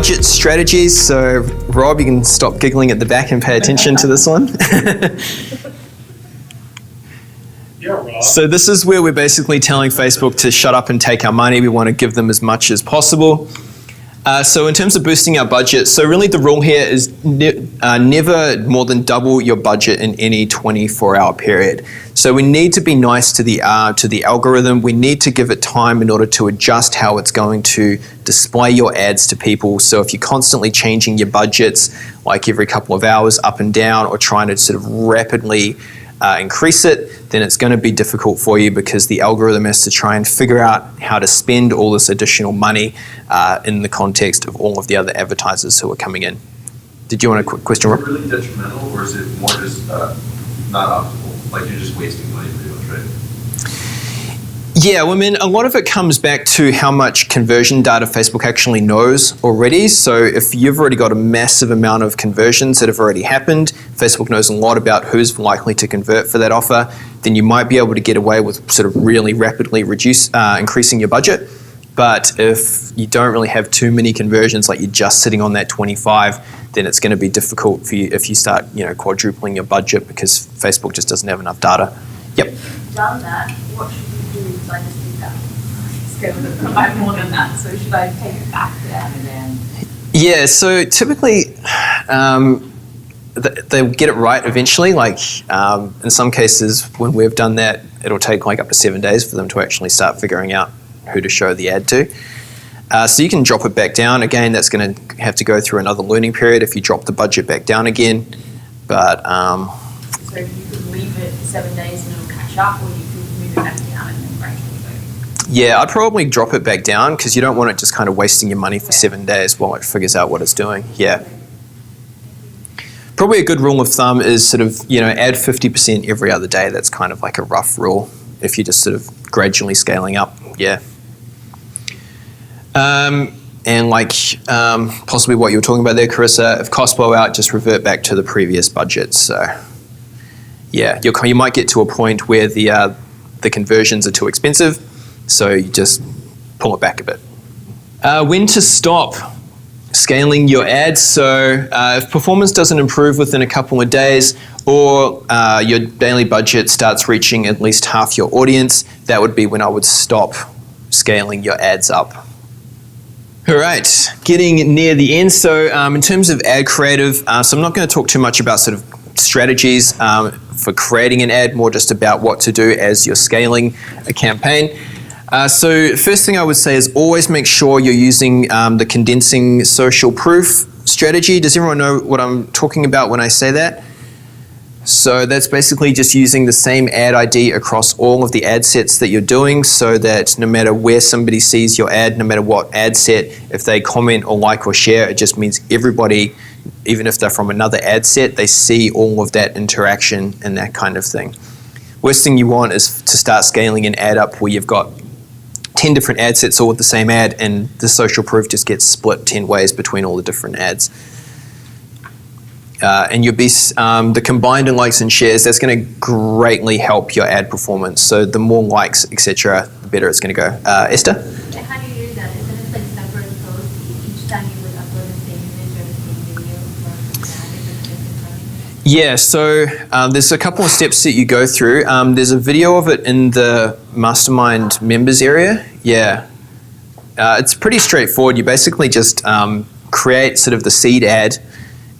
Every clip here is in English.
budget strategies. So Rob, you can stop giggling at the back and pay attention to this one. Yeah, Rob. So this is where we're basically telling Facebook to shut up and take our money. We want to give them as much as possible. So in terms of boosting our budget, so really the rule here is never more than double your budget in any 24-hour period. So we need to be nice to the algorithm. We need to give it time in order to adjust how it's going to display your ads to people. So if you're constantly changing your budgets, like every couple of hours up and down, or trying to sort of rapidly increase it, then it's going to be difficult for you because the algorithm has to try and figure out how to spend all this additional money in the context of all of the other advertisers who are coming in. Did you want a quick question, Rob? Is it really detrimental, or is it more just not optimal? Like you're just wasting money pretty much, right? Yeah, well, I mean, a lot of it comes back to how much conversion data Facebook actually knows already. So if you've already got a massive amount of conversions that have already happened, Facebook knows a lot about who's likely to convert for that offer, then you might be able to get away with sort of really rapidly increasing your budget. But if you don't really have too many conversions, like you're just sitting on that 25, then it's going to be difficult for you if you start, quadrupling your budget because Facebook just doesn't have enough data. Yep. Done that, what should we do? I just did that. It's going to provide more than that. So should I take it back down and then? Yeah. So typically, they'll get it right eventually. Like in some cases, when we've done that, it'll take like up to 7 days for them to actually start figuring out who to show the ad to. So you can drop it back down. Again, that's going to have to go through another learning period if you drop the budget back down again. But so you could leave it 7 days and it'll catch up, or you could move it back down and then gradually go. Yeah, I'd probably drop it back down because you don't want it just kind of wasting your money for 7 days while it figures out what it's doing. Yeah. Probably a good rule of thumb is sort of, add 50% every other day. That's kind of like a rough rule if you're just sort of gradually scaling up. Yeah. And like possibly what you were talking about there, Carissa, if costs blow out, just revert back to the previous budget. So yeah, you might get to a point where the conversions are too expensive, so you just pull it back a bit. When to stop scaling your ads. So if performance doesn't improve within a couple of days, or your daily budget starts reaching at least half your audience, that would be when I would stop scaling your ads up. All right, getting near the end. So in terms of ad creative, so I'm not going to talk too much about sort of strategies for creating an ad, more just about what to do as you're scaling a campaign. So first thing I would say is always make sure you're using the condensing social proof strategy. Does everyone know what I'm talking about when I say that? So that's basically just using the same ad ID across all of the ad sets that you're doing, so that no matter where somebody sees your ad, no matter what ad set, if they comment or like or share, it just means everybody, even if they're from another ad set, they see all of that interaction and that kind of thing. Worst thing you want is to start scaling an ad up where you've got 10 different ad sets all with the same ad, and the social proof just gets split 10 ways between all the different ads. And you'll be the combined and likes and shares, that's going to greatly help your ad performance. So the more likes, etc., the better it's going to go. Esther? How do you do that? Isn't it like separate posts each time you would upload the same image or the same video for Yeah, so there's a couple of steps that you go through. There's a video of it in the Mastermind members area. Yeah. It's pretty straightforward. You basically just create sort of the seed ad,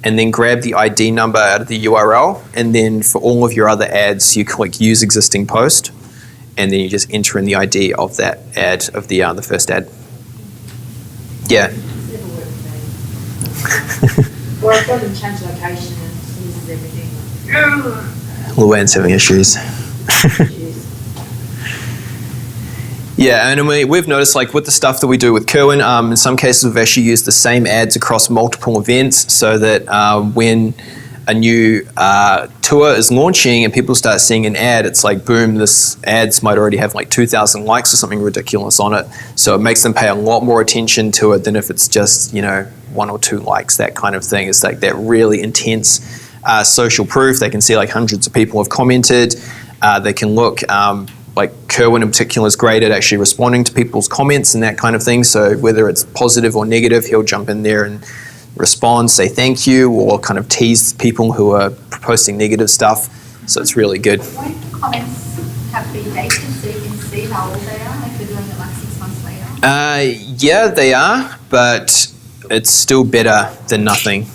and then grab the ID number out of the URL, and then for all of your other ads, you click Use Existing Post, and then you just enter in the ID of that ad, of the first ad. Yeah. Or I've got them change location and uses everything. Luann's having issues. Yeah, and we've noticed, like with the stuff that we do with Kerwin, in some cases we've actually used the same ads across multiple events, so that when a new tour is launching and people start seeing an ad, it's like, boom, this ads might already have like 2,000 likes or something ridiculous on it. So it makes them pay a lot more attention to it than if it's just, 1 or 2 likes, that kind of thing. It's like that really intense social proof. They can see like hundreds of people have commented. They can look like Kerwin in particular is great at actually responding to people's comments and that kind of thing. So whether it's positive or negative, he'll jump in there and respond, say thank you, or kind of tease people who are posting negative stuff. So it's really good. Won't the comments have to be dated so you can see how old they are if you're doing it like 6 months later? Yeah, they are, but it's still better than nothing.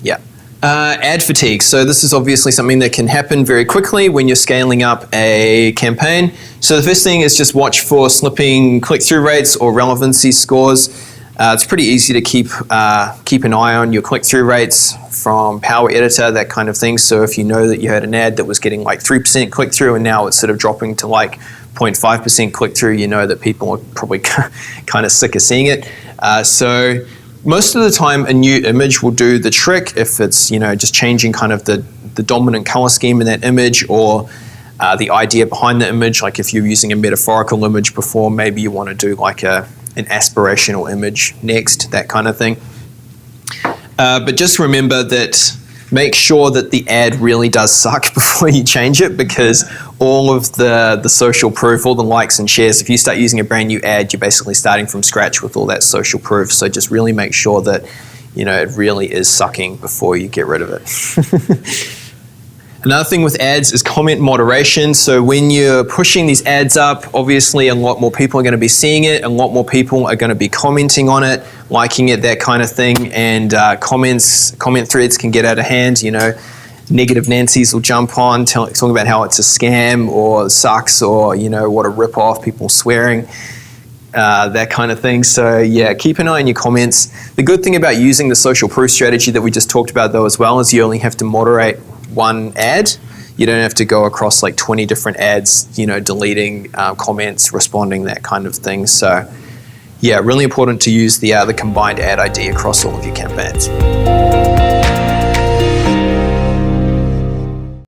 Yeah. Ad fatigue. So this is obviously something that can happen very quickly when you're scaling up a campaign. So the first thing is just watch for slipping click-through rates or relevancy scores. It's pretty easy to keep an eye on your click-through rates from Power Editor, that kind of thing. So if you know that you had an ad that was getting like 3% click-through and now it's sort of dropping to like 0.5% click-through, you know that people are probably kind of sick of seeing it. So most of the time a new image will do the trick if it's, you know, just changing kind of the dominant color scheme in that image, or the idea behind the image. Like if you're using a metaphorical image before, maybe you want to do like an aspirational image next, that kind of thing. But just remember that, make sure that the ad really does suck before you change it, because all of the social proof, all the likes and shares, if you start using a brand new ad, you're basically starting from scratch with all that social proof. So just really make sure that, you know, it really is sucking before you get rid of it. Another thing with ads is comment moderation. So when you're pushing these ads up, obviously a lot more people are going to be seeing it, a lot more people are going to be commenting on it, liking it, that kind of thing, and comment threads can get out of hand. You know, negative Nancy's will jump on talking about how it's a scam or sucks, or, you know, what a rip-off, people swearing, that kind of thing. So yeah, keep an eye on your comments. The good thing about using the social proof strategy that we just talked about though as well is you only have to moderate one ad. You don't have to go across like 20 different ads, you know, deleting comments, responding, that kind of thing. So yeah, really important to use the combined ad ID across all of your campaigns.